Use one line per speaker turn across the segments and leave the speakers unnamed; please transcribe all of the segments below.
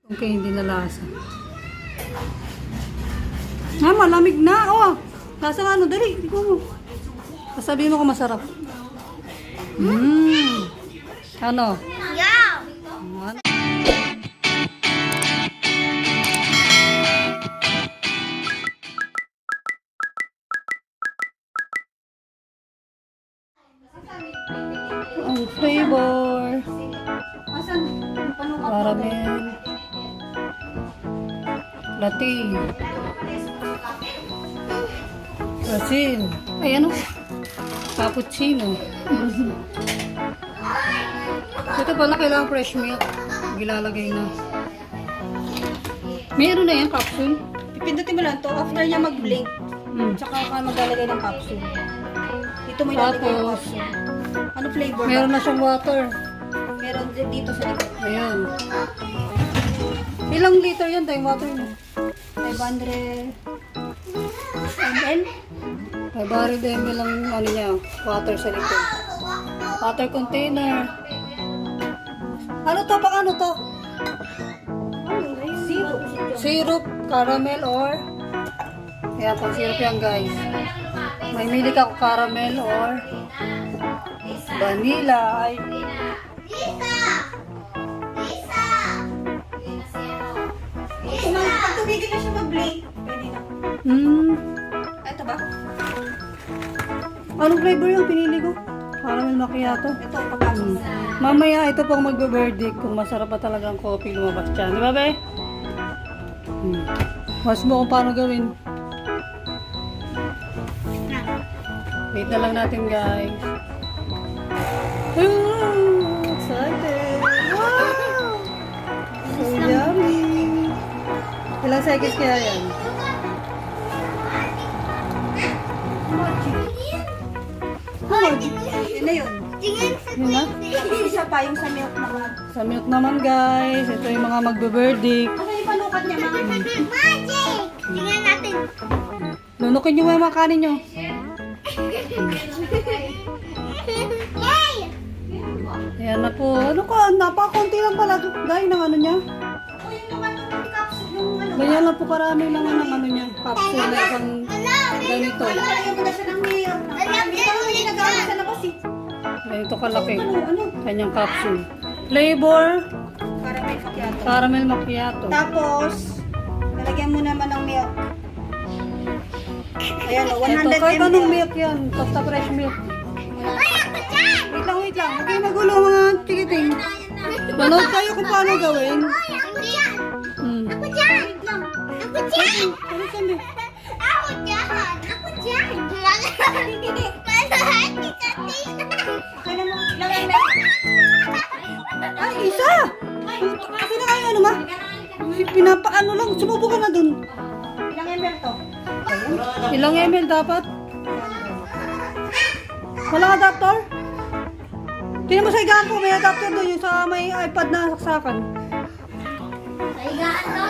Okay, hindi na lasa. Malamig na. Oh, lasa nga ano, dali. Hindi ko mo. Sasabihin mo kung masarap. Ano?
Yeah!
Ano? Ang flavor. Caramel. Latte. Brazil. Ay, ano? Cappuccino. Ito pala kailangan fresh milk. Gilalagay na. Meron na yan, capsule.
Pipindutin mo lang to after niya mag-blink. Tsaka ka maglalagay ng capsule. Dito may lalagay ng
Tapos,
capsule. Ano flavor?
meron na siyang water.
Meron din dito sa likod.
Ayan. Ilang liter yan tayong water mo?
500 ml.
500 ml lang ano niya, water sa likod. Water container. Ano to? Pang ano to?
Zero.
Syrup, caramel, or ayan, pang syrup yan guys. May mili ka caramel or vanilla. Ay,
Pag tumigil na siya mag-blink, pwede na. Ito ba?
anong flavor yung pinili ko? Caramel macchiato.
Ito, papasok.
Mamaya ito pang magbe-verdict kung masarap pa talaga ang coffee lumabas dyan. Di ba, be? Mas mo kung paano gawin. Wait na lang natin, guys. Excited! Wow! So yummy! Ilang seconds kaya yan?
Yun na yun.
Yun na?
Isa pa yung sa milk naman.
Sa milk naman, guys. Ito yung mga magbe-verdict.
Ano yung panukat niya, ma'am?
Magic! Tingnan natin.
Lunukin nyo yung mga kanin nyo.
Yay!
Ayan na po. Ano ka? Napakakunti lang pala. Dahil ng ano niya.
O yung naman yung capsule, yung ano.
Ganyan lang po karami lang ng ano niya. Capsule na isang ganito.
Lagyan mo na siya ng milk.
Alam,
Ito yung ginagawa sa labas eh.
Ganito kalaki.
Ano?
Kanyang capsule. Flavor,
Caramel macchiato.
caramel macchiato.
Tapos, lalagyan mo naman ng milk. Ayan o, 100
Ito, kahit anong
ml.
milk yan. Basta fresh milk.
Ay, ako dyan!
Wait lang. Huwag kayo magulo mga tikiting. Manood kayo kung paano gawin.
Ay, ako dyan!
Hmm.
Ako dyan! Ako dyan!
Ano sabi?
Ako dyan! Ako dyan! Kalahati kasi!
Kaya mo, lagay na.
Ay, isa! Akin na kayo, ano ma? Pinapaano lang. Sumubo ka na dun.
Ilang ml to?
Ilang ml dapat? Wala ka adapter? Tingnan mo sa higaan ko, may adapter doon yung sa may iPad na saksakan.
Kaigaan to?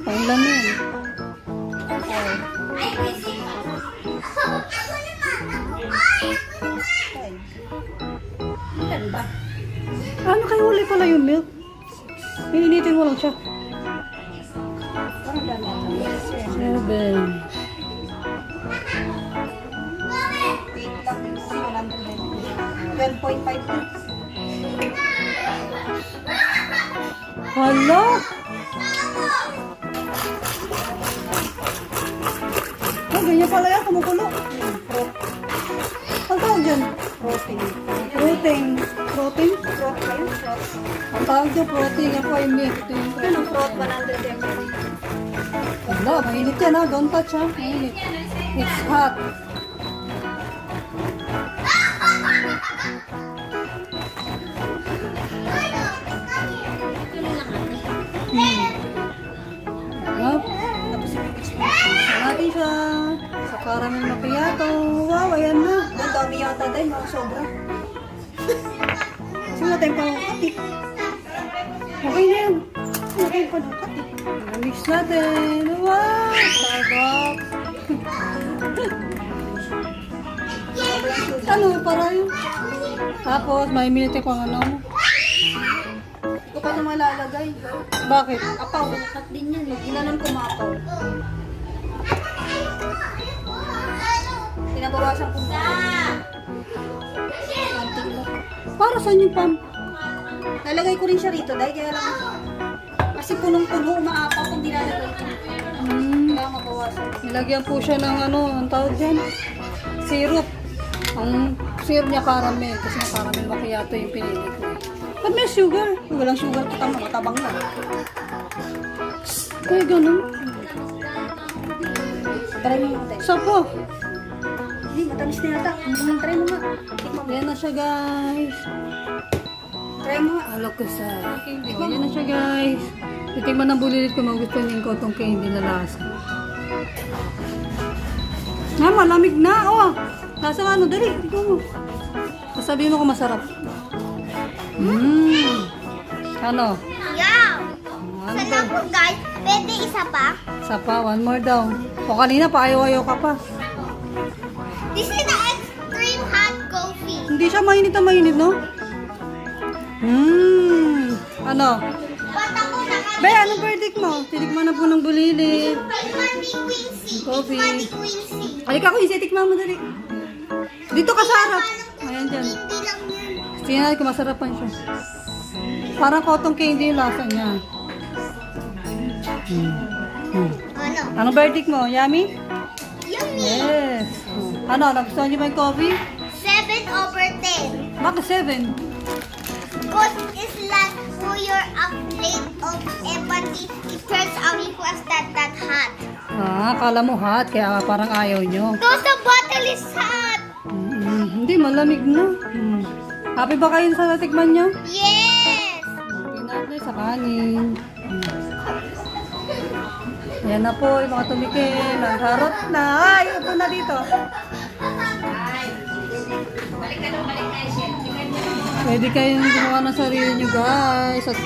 Pangilan mo yun.
Ay, busy ka. Ako naman! Ay, ako naman!
Ilan ba?
Ano kayo huli pala yung milk? Ininitin mo lang siya.
Parang dami.
7.
Wait lang, kasi 100. 12.5.
Hala! Oh, ganyan pala yan, kumukulo. Ang tawag dyan?
Protein.
Protein. Protein?
Prot ba yun? Prot.
Ang tawag dyan, protein. Yan po ay milk. Ito yung
Ano, prot 100 ml.
Hala, mainit yan ha. Don't touch ha. Mainit. It's hot. Yup.
Tapos i-mix mo.
Natin siya sa caramel macchiato. Wow, ayan na.
Ang dami yata tayo, mga sobra. Kasi wala tayong pangkatik.
Okay na yan.
Wala tayong pangkatik.
Mix natin. Wow! Starbucks. Ano, para yung Tapos, may minute ko ang ano.
Ito pa ito malalagay.
Bakit?
Apaw, cut din yan. Ginanon ko maapaw. Pinabawasan ko na.
Para saan yung pump?
Nalagay ko rin siya rito dahil kaya lang kasi punong-puno umaapaw kung dinalagay ko. Kaya mabawasan.
Nilagyan po siya ng ano, ang tawag dyan? Syrup. Ang syrup niya caramel. Kasi yung caramel macchiato yung pinili ko. Ba't may sugar?
Walang sugar to tama, matabang lang.
Kaya ganun.
Try mo yung tayo.
So po.
Hindi, matamis na yata. Try mo nga. Tikman mo.
Yan na siya guys.
Try mo nga.
Alok ko sa... Oh, yan na siya guys. Titigman ng bulilit ko magustuhin ko itong candy na lasa. Malamig na. Oh, lasa ano, dali. Tignan mo. Sasabihin mo kung masarap. Ano?
Yaw!
Ano
Sana
ba?
po guys, pwede isa pa?
Isa pa, one more daw. O kanina pa, ayaw-ayaw ka pa.
This is the extreme hot coffee.
Hindi siya mainit na mainit, no? Ano?
Ba't ako
Be, anong verdict mo? Titikman na po ng bulilit.
Tikman ni Quincy.
Coffee.
Tikman ni Quincy.
Halika ko, tikman mo dali. Dito ka sa harap. Ayan dyan.
Hindi lang yun.
Tingnan natin kung masarapan siya. Parang cotton candy yung lasa niya.
Ano?
Anong verdict mo? Yummy?
Yummy.
Yes. Ano, nagustuhan niyo ba yung coffee?
7/10.
Bakit 7?
Because it's like for your plate of empathy. It turns out it was that hot.
Akala mo hot, kaya parang ayaw nyo.
Because the bottle is hot.
Hindi, malamig na. Happy ba kayo sa natikman nyo?
Yes.
Pinatay sa kanin. Yan na po, yung mga tumikim. Nagharot na. Ay, upo na dito. Pwede kayong gumawa ng sarili nyo, guys. At